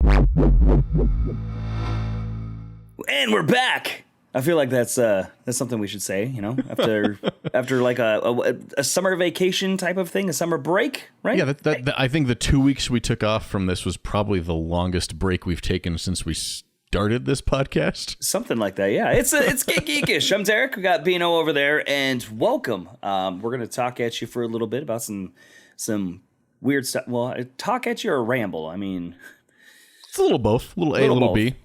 And we're back. I feel like that's something we should say, after like a summer vacation type of thing, a summer break, right? Yeah, I think the 2 weeks we took off from this was probably the longest break we've taken since we started this podcast. Something like that, yeah. It's Get Geekish. I'm Derek. We got Bino over there, and welcome. We're gonna talk at you for a little bit about some weird stuff. Well, talk at you or ramble? I mean, it's a little both, a little A, a little both. B.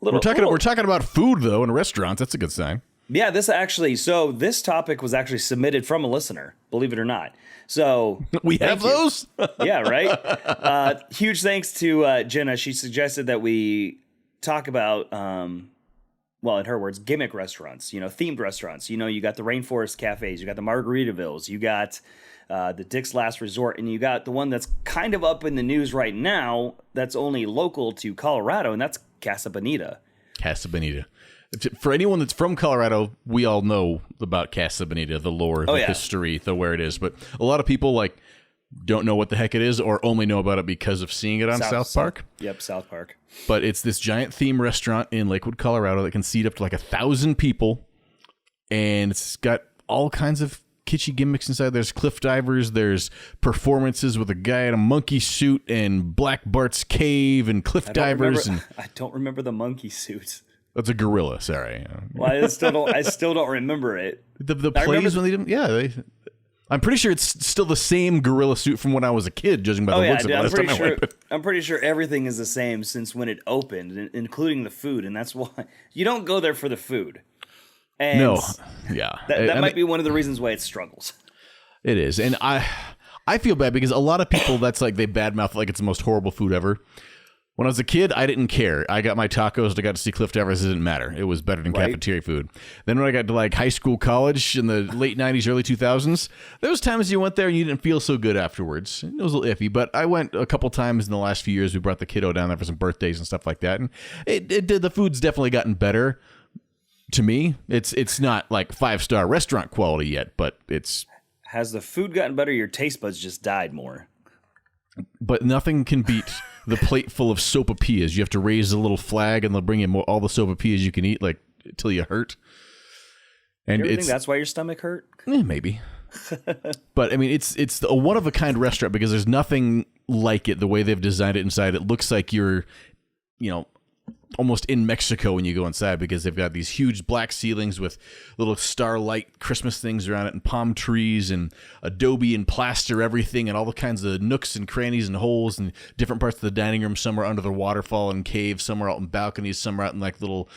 We're talking about food though in restaurants. That's a good sign. Yeah, this topic was actually submitted from a listener, believe it or not. So we have those. Yeah, right. Huge thanks to Jenna. She suggested that we talk about, well, in her words, gimmick restaurants. Themed restaurants. You got the Rainforest Cafes, you got the Margaritavilles, you got the Dick's Last Resort, and you got the one that's kind of up in the news right now. That's only local to Colorado, and that's Casa Bonita. Casa Bonita. For anyone that's from Colorado, we all know about Casa Bonita, the lore, the history, where it is. But a lot of people don't know what the heck it is, or only know about it because of seeing it on South Park. Yep, South Park. But it's this giant theme restaurant in Lakewood, Colorado that can seat up to 1,000 people, and it's got all kinds of kitschy gimmicks inside. There's cliff divers, there's performances with a guy in a monkey suit and Black Bart's cave and cliff divers. I don't remember the monkey suit. That's a gorilla. Sorry. Well, I still don't remember it. The plays when they didn't. Yeah, I'm pretty sure it's still the same gorilla suit from when I was a kid, judging by the looks of it last time I went. I'm pretty sure everything is the same since when it opened, including the food, and that's why you don't go there for the food. And no, yeah, that might be one of the reasons why it struggles. It is, and I feel bad because a lot of people they badmouth like it's the most horrible food ever. When I was a kid, I didn't care. I got my tacos. I got to see cliff divers. It didn't matter. It was better than cafeteria food. Then when I got to high school, college in the late 90s, early 2000s, there was times you went there and you didn't feel so good afterwards. It was a little iffy, but I went a couple times in the last few years. We brought the kiddo down there for some birthdays and stuff like that, and it did. The food's definitely gotten better. To me, it's not 5-star restaurant quality yet, but it's... Has the food gotten better? Your taste buds just died more. But nothing can beat the plate full of sopapillas. You have to raise a little flag, and they'll bring you all the sopapillas you can eat, till you hurt. And you ever think that's why your stomach hurt? Maybe. But I mean, it's a one of a kind restaurant because there's nothing like it. The way they've designed it inside, it looks like you're, almost in Mexico when you go inside, because they've got these huge black ceilings with little starlight Christmas things around it, and palm trees and adobe and plaster everything, and all the kinds of nooks and crannies and holes and different parts of the dining room. Some are under the waterfall and caves, some are out in balconies, some are out in little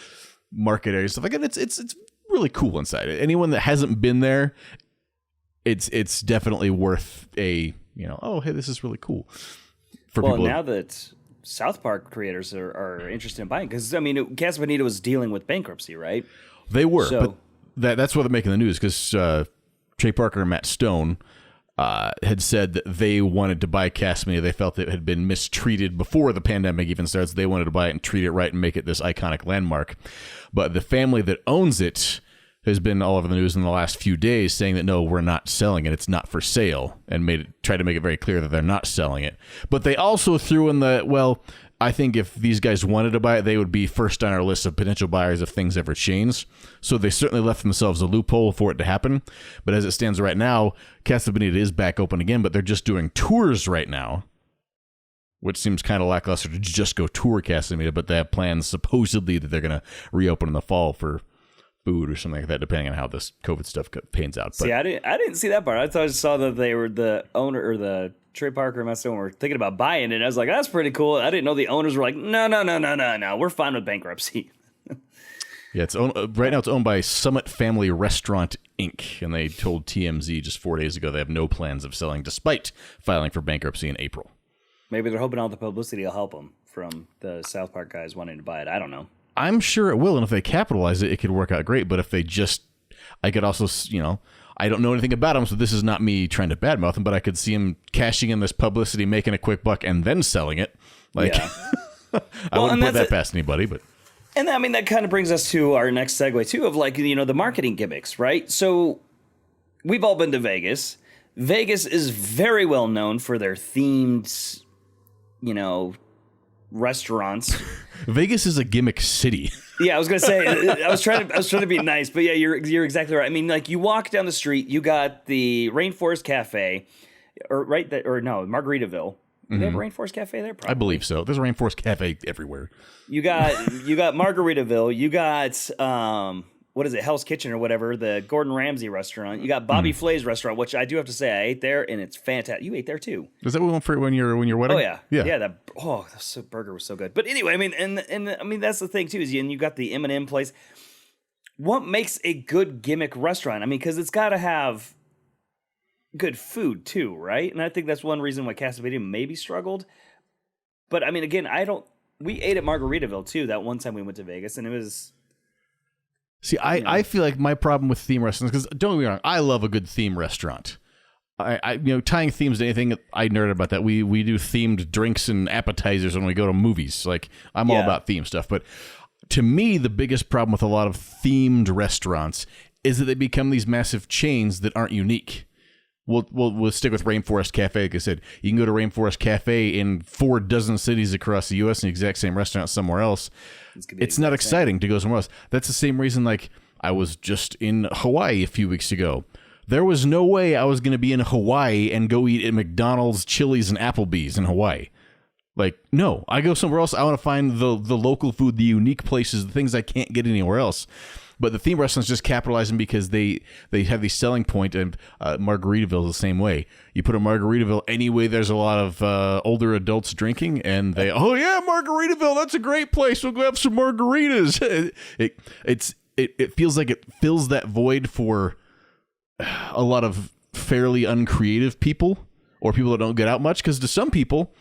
market areas, stuff like that. It's really cool inside. Anyone that hasn't been there, it's definitely worth a oh, hey, this is really cool for people. Now that South Park creators are interested in buying, because Casa Bonita was dealing with bankruptcy, right? They were, but that's why they're making the news, because Trey Parker and Matt Stone had said that they wanted to buy Casa Bonita. They felt it had been mistreated before the pandemic even starts. They wanted to buy it and treat it right and make it this iconic landmark. But the family that owns it has been all over the news in the last few days saying that, no, we're not selling it. It's not for sale, and tried to make it very clear that they're not selling it. But they also threw in I think if these guys wanted to buy it, they would be first on our list of potential buyers if things ever change. So they certainly left themselves a loophole for it to happen. But as it stands right now, Casa Bonita is back open again, but they're just doing tours right now, which seems kind of lackluster to just go tour Casa Bonita, but they have plans supposedly that they're going to reopen in the fall for food or something like that, depending on how this COVID stuff pans out. But see, I didn't see that part. I just saw that they were the owner, or the Trey Parker and Matt Stone were thinking about buying it. And I was like, that's pretty cool. I didn't know the owners were like, no, we're fine with bankruptcy. Yeah, it's right now it's owned by Summit Family Restaurant Inc., and they told TMZ just 4 days ago they have no plans of selling, despite filing for bankruptcy in April. Maybe they're hoping all the publicity will help them from the South Park guys wanting to buy it. I don't know. I'm sure it will, and if they capitalize it, it could work out great. But if they I could also, I don't know anything about them, so this is not me trying to badmouth them, but I could see them cashing in this publicity, making a quick buck, and then selling it. I wouldn't put that past anybody, but... And that kind of brings us to our next segue, too, of the marketing gimmicks, right? So we've all been to Vegas. Vegas is very well known for their themed, restaurants. Vegas is a gimmick city. Yeah, I was gonna say I was trying to be nice, but yeah, you're exactly right. I mean, like you walk down the street, you got the Rainforest Cafe, or no, Margaritaville. Do they have a Rainforest Cafe there? Probably. I believe so. There's a Rainforest Cafe everywhere. You got Margaritaville. You got what is it, Hell's Kitchen or whatever, the Gordon Ramsay restaurant. You got Bobby Flay's restaurant, which I do have to say I ate there, and it's fantastic. You ate there too. Is that one for when you're wedding? Oh yeah. That burger was so good. But anyway, I mean, and I mean that's the thing too is you got the M&M place. What makes a good gimmick restaurant? I mean, because it's got to have good food too, right? And I think that's one reason why Casa Bonita maybe struggled. But I mean, again, we ate at Margaritaville too that one time we went to Vegas, and it was. See, I feel like my problem with theme restaurants, because don't get me wrong, I love a good theme restaurant. I tying themes to anything, I nerd about that. We do themed drinks and appetizers when we go to movies. Like, I'm all about theme stuff. But to me, the biggest problem with a lot of themed restaurants is that they become these massive chains that aren't unique. We'll stick with Rainforest Cafe. Like I said, you can go to Rainforest Cafe in 4 dozen cities across the U.S. in the exact same restaurant somewhere else. It's not exciting to go somewhere else. That's the same reason, like, I was just in Hawaii a few weeks ago. There was no way I was going to be in Hawaii and go eat at McDonald's, Chili's, and Applebee's in Hawaii. Like, no. I go somewhere else. I want to find the local food, the unique places, the things I can't get anywhere else. But the theme restaurants just capitalizing because they have the selling point, and Margaritaville is the same way. You put a Margaritaville anyway, there's a lot of older adults drinking, and oh yeah, Margaritaville, that's a great place. We'll go have some margaritas. It feels like it fills that void for a lot of fairly uncreative people or people that don't get out much. Because to some people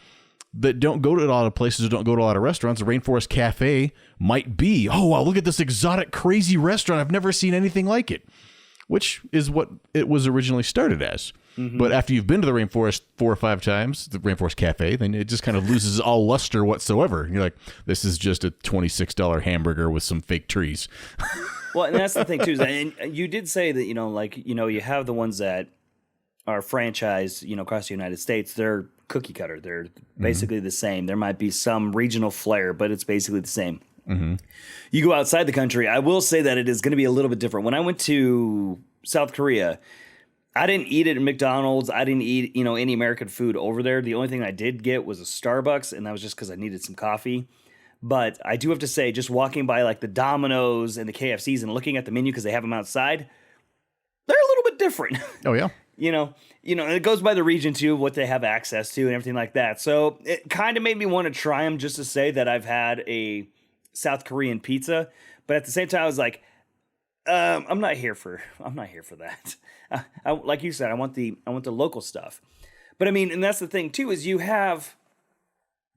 that don't go to a lot of places or don't go to a lot of restaurants, the Rainforest Cafe might be, oh, wow, look at this exotic, crazy restaurant. I've never seen anything like it, which is what it was originally started as. Mm-hmm. But after you've been to the Rainforest 4 or 5 times, the Rainforest Cafe, then it just kind of loses all luster whatsoever. And you're like, this is just a $26 hamburger with some fake trees. Well, and that's the thing, too. And you did say that, you have the ones that are franchised, across the United States. They're cookie cutter. They're basically the same. There might be some regional flair, but it's basically the same. Mm-hmm. You go outside the country, I will say that it is going to be a little bit different. When I went to South Korea, I didn't eat it at McDonald's. I didn't eat, any American food over there. The only thing I did get was a Starbucks, and that was just because I needed some coffee. But I do have to say, just walking by like the Domino's and the KFCs and looking at the menu because they have them outside, they're a little bit different. Oh, yeah. And it goes by the region too, what they have access to and everything like that. So it kind of made me want to try them just to say that I've had a South Korean pizza. But at the same time, I was like, I'm not here for that. Like you said, I want the local stuff. But I mean, and that's the thing too, is you have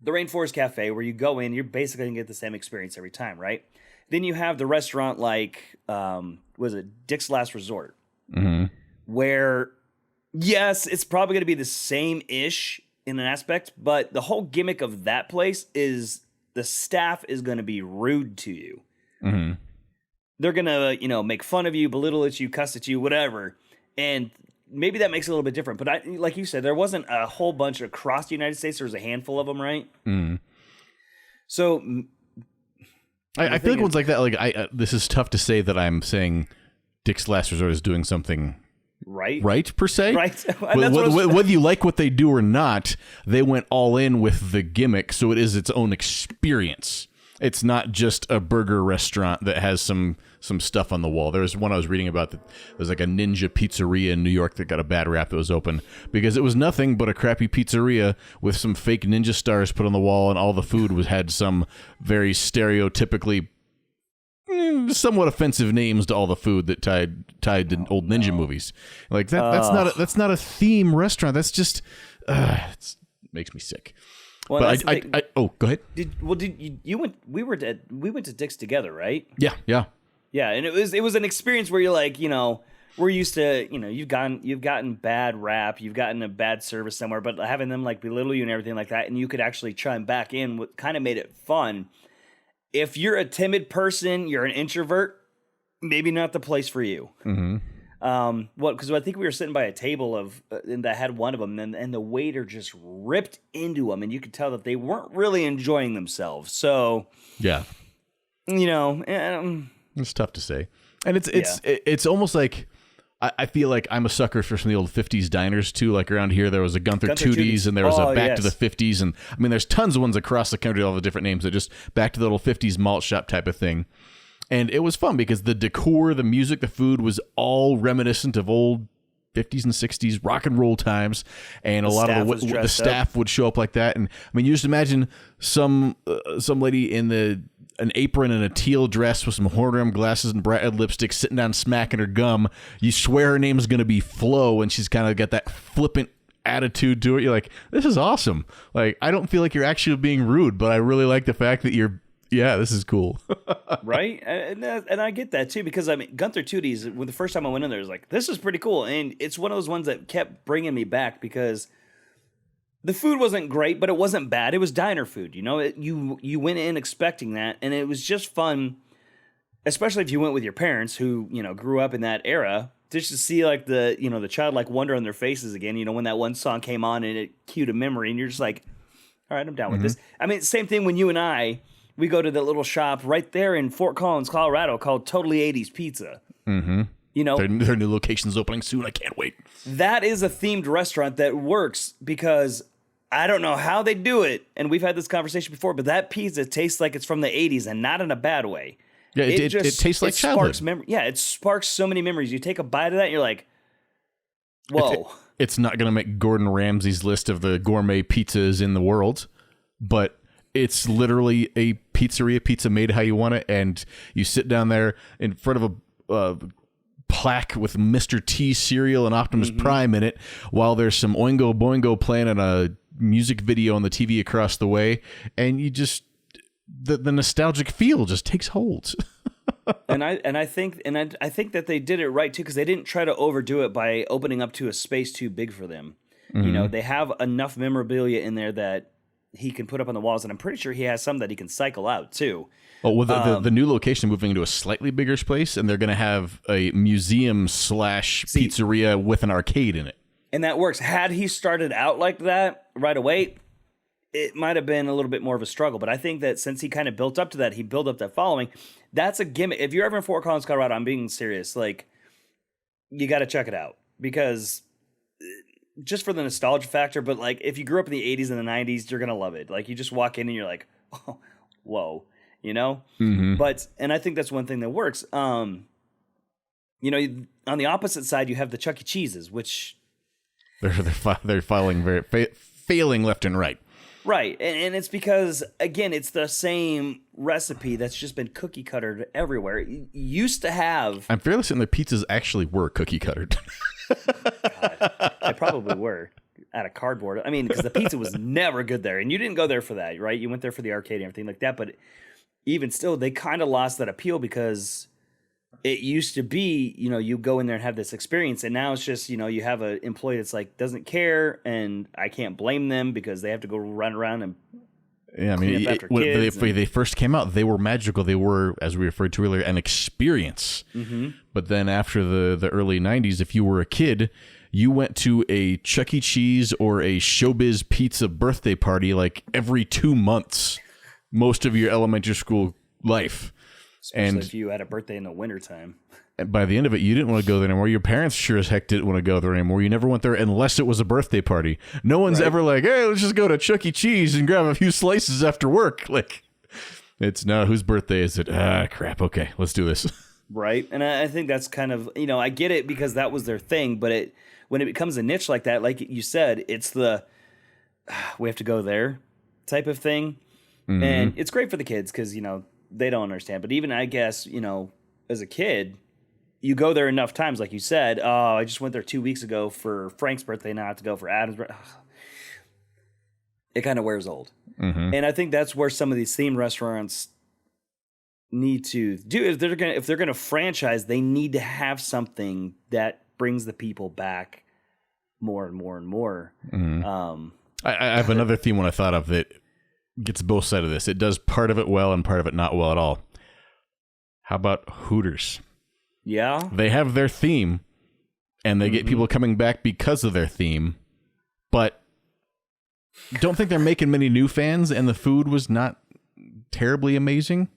the Rainforest Cafe where you go in, you're basically going to get the same experience every time, right? Then you have the restaurant like, was it Dick's Last Resort? Mm-hmm. Where, yes, it's probably going to be the same-ish in an aspect, but the whole gimmick of that place is the staff is going to be rude to you. Mm-hmm. They're going to, make fun of you, belittle at you, cuss at you, whatever. And maybe that makes it a little bit different. But like you said, there wasn't a whole bunch across the United States. There was a handful of them, right? Mm-hmm. So I feel like ones like that, like this is tough to say that I'm saying Dick's Last Resort is doing something right per se. Right. Whether you like what they do or not, they went all in with the gimmick, so it is its own experience. It's not just a burger restaurant that has some stuff on the wall. There was one I was reading about that was like a ninja pizzeria in New York that got a bad rap that was open because it was nothing but a crappy pizzeria with some fake ninja stars put on the wall, and all the food had some very stereotypically somewhat offensive names to all the food that tied to old ninja movies. Like that. That's not a theme restaurant. That's just it makes me sick. Well, but go ahead. We went to Dick's together, right? Yeah. And it was an experience where you're like, we're used to, you've gotten bad rap, you've gotten a bad service somewhere, but having them like belittle you and everything like that, and you could actually chime back in, what kind of made it fun. If you're a timid person, you're an introvert, maybe not the place for you. Mm-hmm. Well, because I think we were sitting by a table and that had one of them, and the waiter just ripped into them, and you could tell that they weren't really enjoying themselves. So, yeah, it's tough to say, and it's almost like I feel like I'm a sucker for some of the old 50s diners too. Like around here, there was a Gunther Tooties, and there was a Back to the 50s, and I mean, there's tons of ones across the country, all the different names. That just back to the little 50s malt shop type of thing. And it was fun because the decor, the music, the food was all reminiscent of old 50s and 60s rock and roll times. And a lot of the staff would show up like that. And I mean, you just imagine some lady in an apron and a teal dress with some horn-rimmed glasses and bright red lipstick sitting down smacking her gum. You swear her name is going to be Flo, and she's kind of got that flippant attitude to it. You're like, this is awesome. Like, I don't feel like you're actually being rude, but I really like the fact that this is cool. Right? And I get that too, because I mean, Gunther Tooties, when the first time I went in there, I was like, this is pretty cool. And it's one of those ones that kept bringing me back because the food wasn't great, but it wasn't bad. It was diner food. You went in expecting that, and it was just fun, especially if you went with your parents who, grew up in that era, just to see like the childlike wonder on their faces again, when that one song came on and it cued a memory, and you're just like, all right, I'm down with this. I mean, same thing when you and we go to the little shop right there in Fort Collins, Colorado, called Totally 80s Pizza. Mm-hmm. Their new location's opening soon. I can't wait. That is a themed restaurant that works because I don't know how they do it, and we've had this conversation before, but that pizza tastes like it's from the 80s, and not in a bad way. Yeah, it tastes like childhood. It sparks so many memories. You take a bite of that, and you're like, whoa. It's not going to make Gordon Ramsay's list of the gourmet pizzas in the world, but it's literally a pizzeria pizza made how you want it, and you sit down there in front of a plaque with Mr. T cereal and Optimus Prime in it, while there's some Oingo Boingo playing on a music video on the TV across the way, and you just the nostalgic feel just takes hold. and I think that they did it right too, because they didn't try to overdo it by opening up to a space too big for them. They have enough memorabilia in there that he can put up on the walls, and I'm pretty sure he has some that he can cycle out too. Oh, well, the new location moving into a slightly bigger space, and they're going to have a museum / pizzeria with an arcade in it. And that works. Had he started out like that right away, it might have been a little bit more of a struggle. But I think that since he kind of built up to that, he built up that following. That's a gimmick. If you're ever in Fort Collins, Colorado, I'm being serious. Like, you got to check it out because just for the nostalgia factor. But like, if you grew up in the 80s and the 90s, you're gonna love it. Like, you just walk in and you're like, oh, whoa, But and I think that's one thing that works. On the opposite side, you have the Chuck E. Cheese's, which they're failing left and right. Right, and it's because, again, it's the same recipe that's just been cookie cuttered everywhere. It used to have... I'm fairly certain the pizzas actually were cookie cuttered. God, they probably were, out of cardboard. I mean, because the pizza was never good there, and you didn't go there for that, right? You went there for the arcade and everything like that, but even still, they kind of lost that appeal because it used to be, you go in there and have this experience, and now it's just, you have an employee that's like, doesn't care, and I can't blame them because they have to go run around and clean up after kids. When they first came out, they were magical. They were, as we referred to earlier, an experience. Mm-hmm. But then after the early 90s, if you were a kid, you went to a Chuck E. Cheese or a Showbiz Pizza birthday party like every 2 months, most of your elementary school life. Especially if you had a birthday in the wintertime. And by the end of it, you didn't want to go there anymore. Your parents sure as heck didn't want to go there anymore. You never went there unless it was a birthday party. No one's ever like, hey, let's just go to Chuck E. Cheese and grab a few slices after work. Like, it's no, whose birthday is it? Crap. Okay, let's do this. Right. And I think that's kind of, I get it because that was their thing. But when it becomes a niche like that, like you said, it's the we have to go there type of thing. Mm-hmm. And it's great for the kids because, they don't understand. But even, I guess, as a kid, you go there enough times, like you said, oh, I just went there 2 weeks ago for Frank's birthday, now I have to go for Adam's birthday. It kind of wears old. Mm-hmm. And I think that's where some of these themed restaurants need to do. If they're gonna franchise, they need to have something that brings the people back more and more and more. Mm-hmm. I have another theme when I thought of that gets both sides of this. It does part of it well and part of it not well at all. How about Hooters? Yeah. They have their theme, and they get people coming back because of their theme, but don't think they're making many new fans, and the food was not terribly amazing.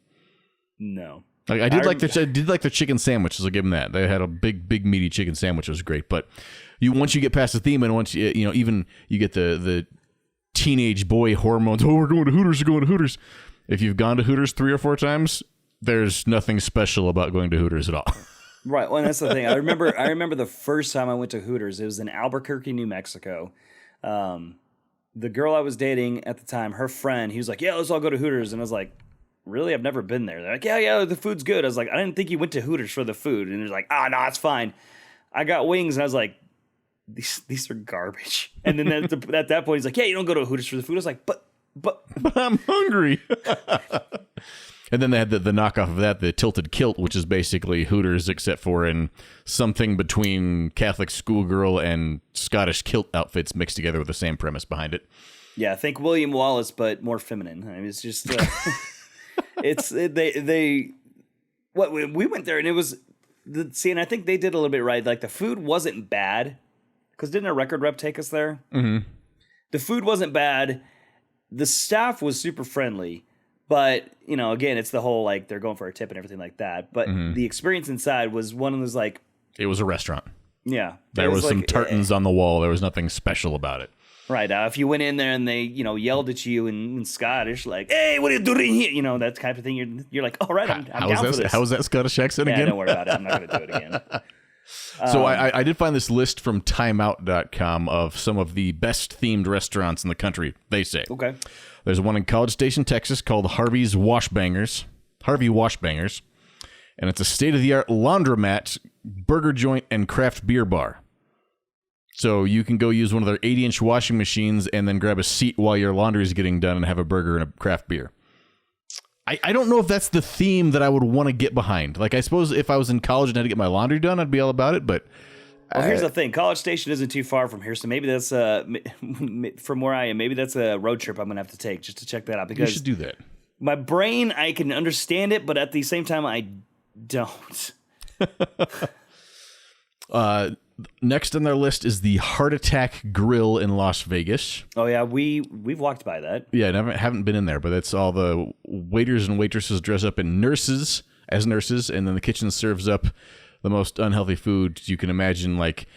No. Like I did like their chicken sandwich, so I'll give them that. They had a big meaty chicken sandwich. It was great. But once you get past the theme, and once even you get the teenage boy hormones. Oh, we're going to Hooters. We're going to Hooters. If you've gone to Hooters 3 or 4 times, there's nothing special about going to Hooters at all. Right. Well, that's the thing. I remember the first time I went to Hooters. It was in Albuquerque, New Mexico. The girl I was dating at the time, her friend, he was like, "Yeah, let's all go to Hooters," and I was like, "Really? I've never been there." They're like, "Yeah, the food's good." I was like, "I didn't think you went to Hooters for the food," and they're like, "Ah, no, it's fine." I got wings, and I was like, "These are garbage." And then at that point, he's like, "Yeah, you don't go to Hooters for the food." I was like, "But I'm hungry." And then they had the knockoff of that, the Tilted Kilt, which is basically Hooters, except for in something between Catholic schoolgirl and Scottish kilt outfits mixed together with the same premise behind it. Yeah, think William Wallace, but more feminine. I mean, it's just, we went there and it was, and I think they did a little bit right. Like the food wasn't bad, because didn't a record rep take us there? Mm-hmm. The food wasn't bad. The staff was super friendly. But, again, it's the whole, like, they're going for a tip and everything like that. But the experience inside was one of those, like... It was a restaurant. Yeah. There was some tartans on the wall. There was nothing special about it. Right. If you went in there and they, yelled at you in Scottish, like, "Hey, what are you doing here?" That type of thing. You're like, "All right, I'm down for this." How was that Scottish accent again? Yeah, don't worry about it. I'm not going to do it again. So I did find this list from timeout.com of some of the best themed restaurants in the country, they say. Okay. There's one in College Station, Texas called Harvey Washbangers. And it's a state-of-the-art laundromat, burger joint, and craft beer bar. So you can go use one of their 80-inch washing machines and then grab a seat while your laundry is getting done and have a burger and a craft beer. I don't know if that's the theme that I would want to get behind. Like, I suppose if I was in college and had to get my laundry done, I'd be all about it, but... Well, here's the thing. College Station isn't too far from here, so maybe that's from where I am. Maybe that's a road trip I'm gonna have to take just to check that out. Because you should do that. My brain, I can understand it, but at the same time, I don't. Next on their list is the Heart Attack Grill in Las Vegas. Oh yeah, we've walked by that. Yeah, haven't been in there, but it's all the waiters and waitresses dress up in nurses, and then the kitchen serves up the most unhealthy food you can imagine, like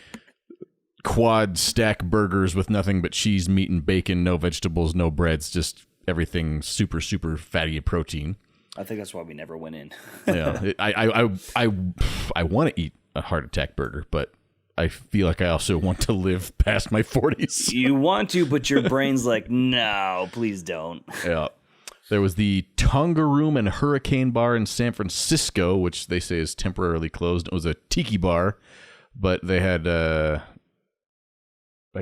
quad stack burgers with nothing but cheese, meat, and bacon, no vegetables, no breads, just everything super, super fatty protein. I think that's why we never went in. Yeah, I want to eat a heart attack burger, but I feel like I also want to live past my 40s. You want to, but your brain's like, no, please don't. Yeah. There was the Tonga Room and Hurricane Bar in San Francisco, which they say is temporarily closed. It was a tiki bar, but they had, I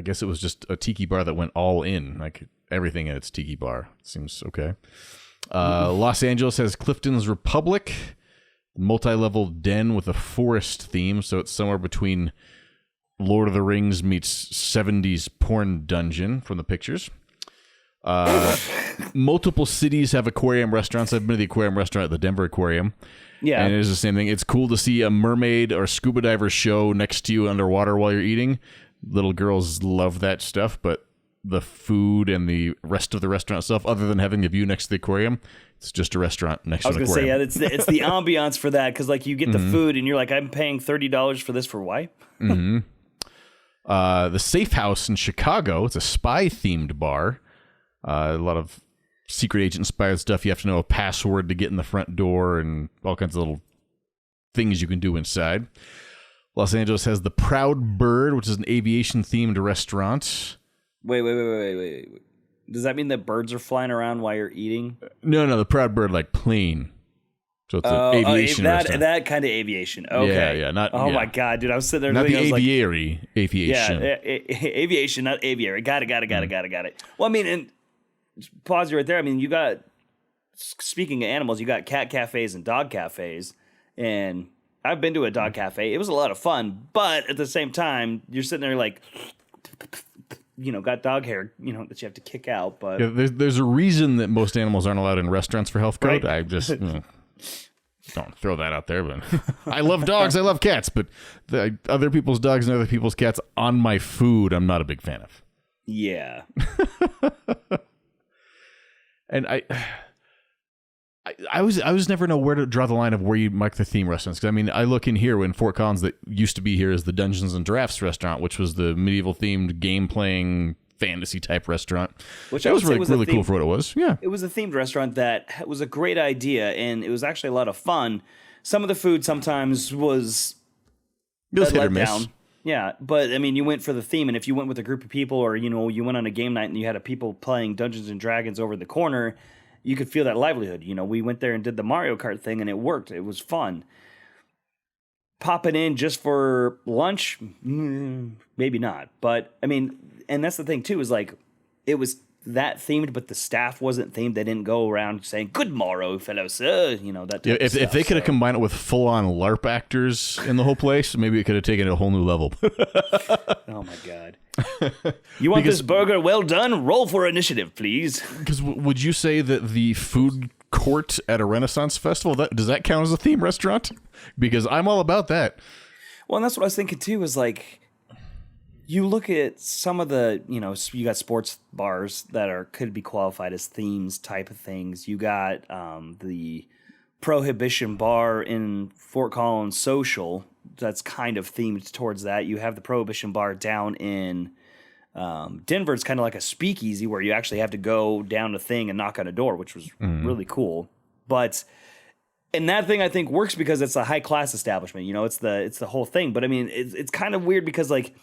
guess it was just a tiki bar that went all in, like everything in its tiki bar. Seems okay. Los Angeles has Clifton's Republic, multi-level den with a forest theme, so it's somewhere between Lord of the Rings meets 70s porn dungeon from the pictures. Multiple cities have aquarium restaurants. I've been to the aquarium restaurant at the Denver Aquarium. Yeah. And it is the same thing. It's cool to see a mermaid or scuba diver show next to you underwater while you're eating. Little girls love that stuff, but the food and the rest of the restaurant stuff, other than having a view next to the aquarium, it's just a restaurant next to the aquarium. I was going to say, yeah, it's the ambiance for that, because like you get the food and you're like, I'm paying $30 for this for why? Mm-hmm. The Safe House in Chicago, it's a spy-themed bar. A lot of secret agent-inspired stuff. You have to know a password to get in the front door and all kinds of little things you can do inside. Los Angeles has the Proud Bird, which is an aviation-themed restaurant. Wait. Does that mean that birds are flying around while you're eating? No, the Proud Bird, like plane. So it's an aviation restaurant. That kind of aviation. Okay. Yeah. My God, dude. I was sitting there. Not the aviation. Yeah, aviation, not aviary. Got it. Well, I mean, and pause you right there. I mean, you got, speaking of animals, you got cat cafes and dog cafes. And I've been to a dog cafe. It was a lot of fun. But at the same time, you're sitting there like, got dog hair, that you have to kick out. But yeah, there's a reason that most animals aren't allowed in restaurants for health code. Right. I just... Don't throw that out there, but I love dogs. I love cats, but other people's dogs and other people's cats on my food, I'm not a big fan of. Yeah. And I was never know where to draw the line of where you mark the theme restaurants. Because I mean, I look in here in Fort Collins that used to be here as the Dungeons and Drafts restaurant, which was the medieval themed game playing fantasy type restaurant. Which that was really cool for what it was. Yeah, it was a themed restaurant that was a great idea, and it was actually a lot of fun. Some of the food sometimes was hit or miss. Down. Yeah, but I mean, you went for the theme, and if you went with a group of people, or you went on a game night and you had people playing Dungeons and Dragons over the corner, you could feel that livelihood. We went there and did the Mario Kart thing, and it worked. It was fun. Popping in just for lunch, maybe not. But I mean, and that's the thing too, is like it was that themed, but the staff wasn't themed. They didn't go around saying "Good morrow, fellow sir." That type of stuff. If they could have combined it with full on LARP actors in the whole place, maybe it could have taken it a whole new level. Oh my god! You want this burger well done? Roll for initiative, please. Because would you say that the food court at a Renaissance festival, does that count as a theme restaurant? Because I'm all about that. Well, and that's what I was thinking too, is like, you look at some of the, you got sports bars that could be qualified as themes type of things. You got the Prohibition Bar in Fort Collins Social that's kind of themed towards that. You have the Prohibition Bar down in Denver. It's kind of like a speakeasy where you actually have to go down a thing and knock on a door, which was really cool. But and that thing I think works because it's a high class establishment. It's the whole thing. But I mean, it's kind of weird because like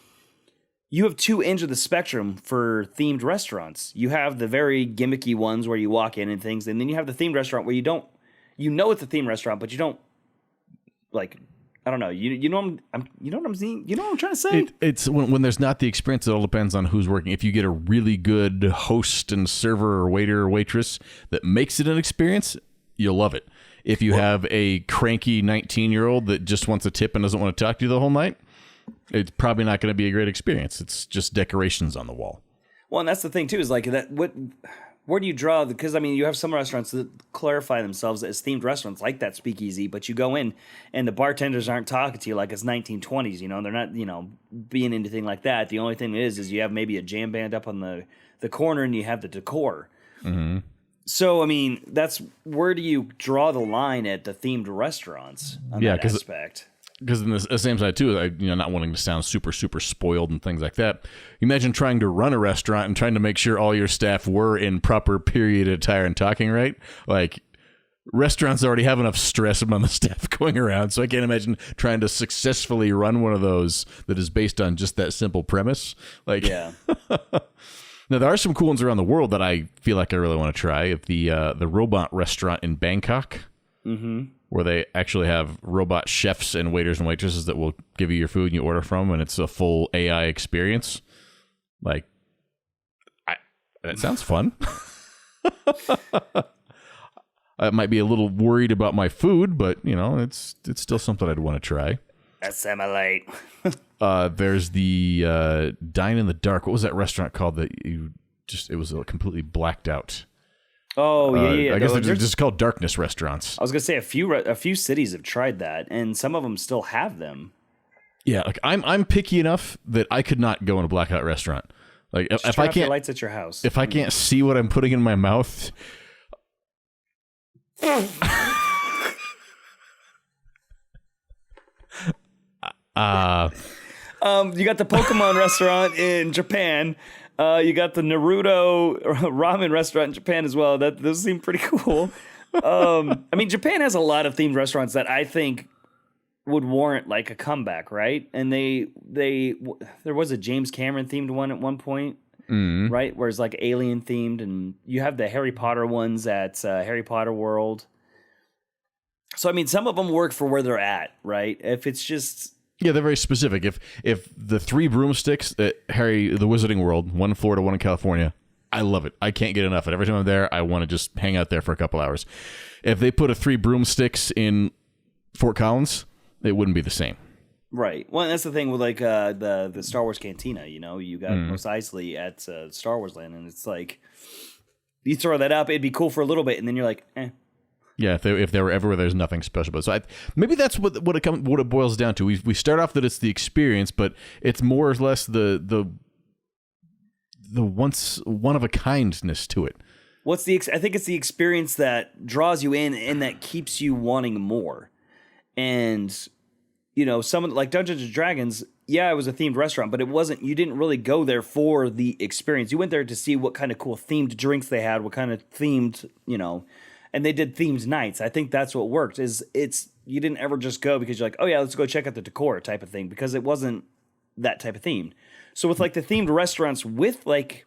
you have two ends of the spectrum for themed restaurants. You have the very gimmicky ones where you walk in and things, and then you have the themed restaurant where you don't, it's a themed restaurant, but you don't like. I don't know. You know what I'm saying? You know what I'm trying to say? It's when there's not the experience, it all depends on who's working. If you get a really good host and server or waiter or waitress that makes it an experience, you'll love it. If you have a cranky 19-year-old that just wants a tip and doesn't want to talk to you the whole night, it's probably not going to be a great experience. It's just decorations on the wall. Well, and that's the thing too, is like that. Where do you draw? Because I mean, you have some restaurants that clarify themselves as themed restaurants, like that speakeasy, but you go in and the bartenders aren't talking to you like it's 1920s. They're not being anything like that. The only thing is you have maybe a jam band up on the corner and you have the decor. Mm-hmm. So I mean, that's where do you draw the line at the themed restaurants on that aspect? Because in the same side too, not wanting to sound super, super spoiled and things like that. Imagine trying to run a restaurant and trying to make sure all your staff were in proper period attire and talking right. Like restaurants already have enough stress among the staff going around, so I can't imagine trying to successfully run one of those that is based on just that simple premise. Like, yeah. Now there are some cool ones around the world that I feel like I really want to try. The Robot restaurant in Bangkok. Mm-hmm. Where they actually have robot chefs and waiters and waitresses that will give you your food and you order from, and it's a full AI experience. Like, that sounds fun. I might be a little worried about my food, but it's still something I'd want to try. Assimilate. There's the Dine in the Dark. What was that restaurant called that it was completely blacked out? Oh, yeah. I guess they're just called darkness restaurants. I was gonna say a few cities have tried that, and some of them still have them. Yeah, like I'm picky enough that I could not go in a blackout restaurant. Like if I can't lights at your house, if I can't see what I'm putting in my mouth. You got the Pokemon restaurant in Japan. You got the Naruto ramen restaurant in Japan as well. Those seem pretty cool. I mean, Japan has a lot of themed restaurants that I think would warrant like a comeback, right? And there was a James Cameron themed one at one point, right? Where it's like alien themed, and you have the Harry Potter ones at Harry Potter World. So I mean, some of them work for where they're at, right? If it's just Yeah, they're very specific. If the 3 broomsticks at Harry the Wizarding World, one in Florida, one in California, I love it. I can't get enough of it. Every time I'm there, I want to just hang out there for a couple hours. If they put a 3 broomsticks in Fort Collins, it wouldn't be the same. Right. Well, that's the thing with like the Star Wars Cantina. You know, you got Mos Eisley at Star Wars Land, and it's like you throw that up, it'd be cool for a little bit, and then you're like, eh. Yeah, if they were everywhere, there's nothing special. But so maybe that's what it boils down to. We start off that it's the experience, but it's more or less the one of a kindness to it. I think it's the experience that draws you in and that keeps you wanting more. And some like Dungeons and Dragons, yeah, it was a themed restaurant, but it wasn't. You didn't really go there for the experience. You went there to see what kind of cool themed drinks they had, what kind of themed, and they did themed nights. I think that's what worked. You didn't ever just go because you're like, oh yeah, let's go check out the decor type of thing, because it wasn't that type of themed. So with like the themed restaurants with like,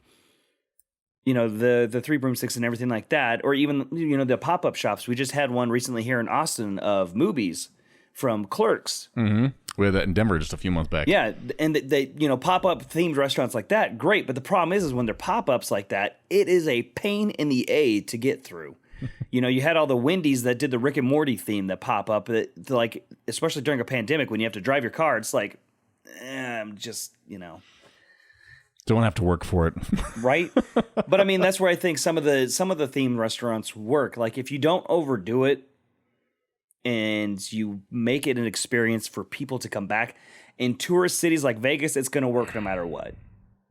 the Three Broomsticks and everything like that, or even the pop-up shops. We just had one recently here in Austin of Moobies from Clerks. Mm-hmm. We had that in Denver just a few months back. Yeah, and they pop-up themed restaurants like that, great. But the problem is when they're pop-ups like that, it is a pain in the A to get through. You had all the Wendy's that did the Rick and Morty theme that pop up, like especially during a pandemic when you have to drive your car. It's like, I'm just don't have to work for it, right? But I mean, that's where I think some of the themed restaurants work. Like if you don't overdo it and you make it an experience for people to come back. In tourist cities like Vegas, it's going to work no matter what.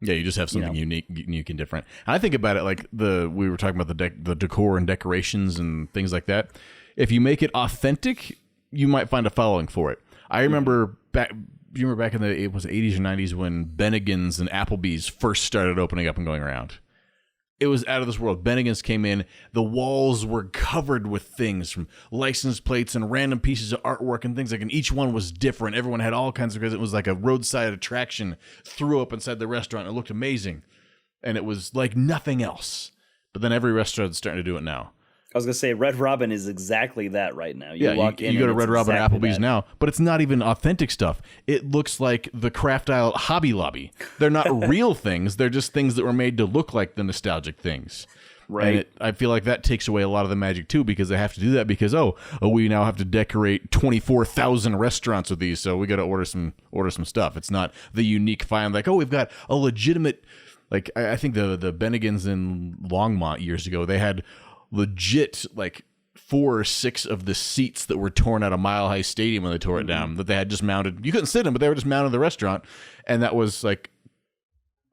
Yeah, you just have something unique and different. I think about it like we were talking about the decor and decorations and things like that. If you make it authentic, you might find a following for it. I remember back in the 80s or 90s when Bennigan's and Applebee's first started opening up and going around. It was out of this world. Bennigan's came in. The walls were covered with things from license plates and random pieces of artwork and things like, and each one was different. Everyone had all kinds of, because it was like a roadside attraction, threw up inside the restaurant. It looked amazing. And it was like nothing else. But then every restaurant's starting to do it now. I was going to say Red Robin is exactly that right now. You walk in, you go to Red Robin or Applebee's now, but it's not even authentic stuff. It looks like the craft aisle Hobby Lobby. They're not real things. They're just things that were made to look like the nostalgic things. Right. And I feel like that takes away a lot of the magic too, because they have to do that because we now have to decorate 24,000 restaurants with these, so we got to order some stuff. It's not the unique find like, we've got a legitimate, like I think the Bennigan's in Longmont years ago, they had legit like 4 or 6 of the seats that were torn out of Mile High Stadium when they tore it down, that they had just mounted. You couldn't sit in them, but they were just mounted in the restaurant, and that was like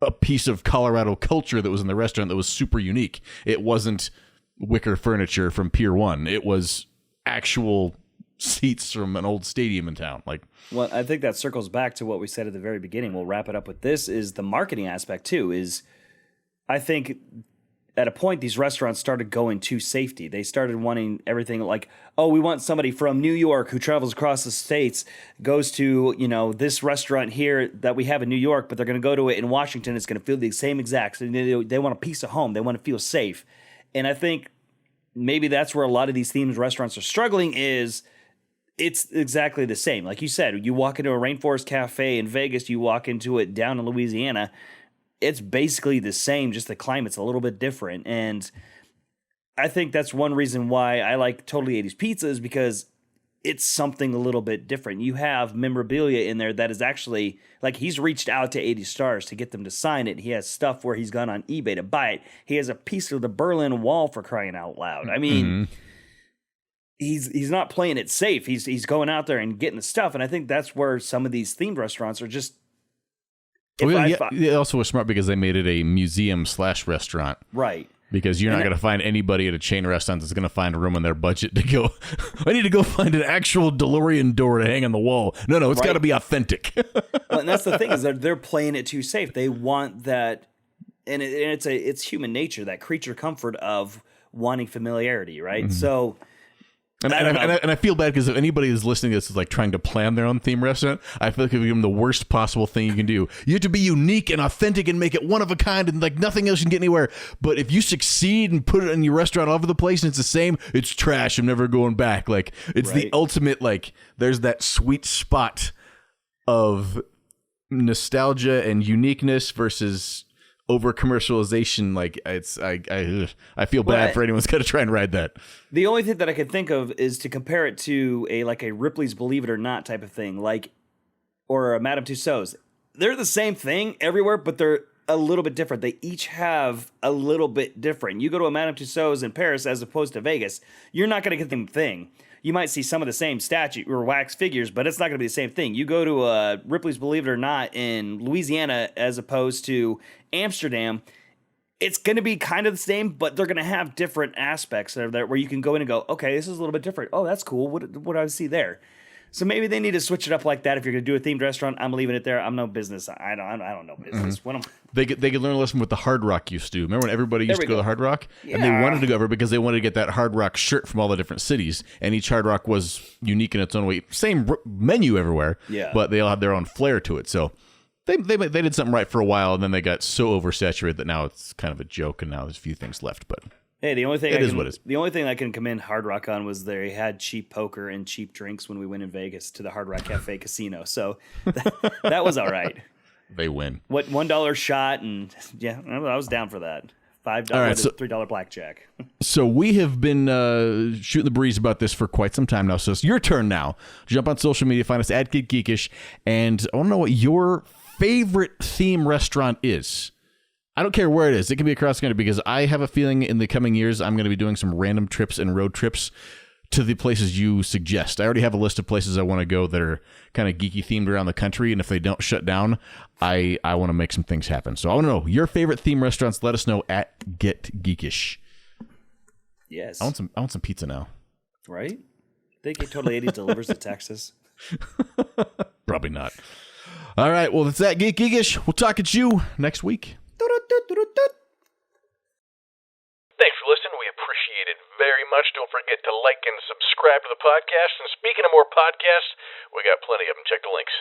a piece of Colorado culture that was in the restaurant that was super unique. It wasn't wicker furniture from Pier 1. It was actual seats from an old stadium in town. Like, well, I think that circles back to what we said at the very beginning. We'll wrap it up with this, is the marketing aspect too. Is I think at a point, these restaurants started going to safety. They started wanting everything like, we want somebody from New York who travels across the states, goes to, this restaurant here that we have in New York, but they're going to go to it in Washington. It's going to feel the same exact. So they want a piece of home. They want to feel safe. And I think maybe that's where a lot of these themed restaurants are struggling, is it's exactly the same. Like you said, you walk into a Rainforest Café in Vegas, you walk into it down in Louisiana, it's basically the same, just the climate's a little bit different. And I think that's one reason why I like Totally 80s Pizza, is because it's something a little bit different. You have memorabilia in there that is actually, like, he's reached out to 80 Stars to get them to sign it. He has stuff where he's gone on eBay to buy it. He has a piece of the Berlin Wall, for crying out loud. I mean, he's not playing it safe. He's going out there and getting the stuff. And I think that's where some of these themed restaurants are just, it also was smart because they made it a museum/restaurant. Right. Because you're not going to find anybody at a chain restaurant that's going to find a room in their budget to go, I need to go find an actual DeLorean door to hang on the wall. No, it's got to be authentic. Well, and that's the thing, is that they're playing it too safe. They want that, and it's human nature, that creature comfort of wanting familiarity, right? Mm-hmm. So... And I feel bad because if anybody is listening to this is like trying to plan their own theme restaurant, I feel like it would give them the worst possible thing you can do. You have to be unique and authentic and make it one of a kind, and like nothing else you can get anywhere. But if you succeed and put it in your restaurant all over the place and it's the same, it's trash. I'm never going back. Like, it's the ultimate, like, there's that sweet spot of nostalgia and uniqueness versus over commercialization. Like, it's I feel bad for anyone who's got to try and ride that. The only thing that I could think of is to compare it to a Ripley's Believe It or Not type of thing, or a Madame Tussauds. They're the same thing everywhere, but they're a little bit different. They each have a little bit different. You go to a Madame Tussauds in Paris as opposed to Vegas, you're not going to get the same thing. You might see some of the same statue or wax figures, but it's not going to be the same thing. You go to Ripley's Believe It or Not in Louisiana as opposed to Amsterdam, it's going to be kind of the same, but they're going to have different aspects of that where you can go in and go, okay, this is a little bit different. Oh, that's cool. What do I see there? So maybe they need to switch it up like that. If you're going to do a themed restaurant, I'm leaving it there. I'm no business. I don't know business. They could learn a lesson with the Hard Rock used to. Remember when everybody used to go to the Hard Rock? Yeah. And they wanted to go over because they wanted to get that Hard Rock shirt from all the different cities. And each Hard Rock was unique in its own way. Same menu everywhere, but they all had their own flair to it. So they did something right for a while, and then they got so oversaturated that now it's kind of a joke, and now there's a few things left. But hey, the only thing the only thing I can commend Hard Rock on was they had cheap poker and cheap drinks when we went in Vegas to the Hard Rock Café Casino. So that was all right. They win. What, $1 shot, and yeah, I was down for that. $5, right, so, $3 blackjack. So we have been shooting the breeze about this for quite some time now. So it's your turn now. Jump on social media, find us at Geekish, and I want to know what your favorite theme restaurant is. I don't care where it is. It can be across the country because I have a feeling in the coming years I'm going to be doing some random trips and road trips to the places you suggest. I already have a list of places I want to go that are kind of geeky themed around the country, and if they don't shut down, I want to make some things happen. So I want to know your favorite theme restaurants. Let us know at Get Geekish. Yes. I want some pizza now. Right? Think Totally 80s delivers to Texas? Probably not. All right, well, that's that Geekish. We'll talk at you next week. Thanks for listening. We appreciate it very much. Don't forget to like and subscribe to the podcast. And speaking of more podcasts, we got plenty of them. Check the links.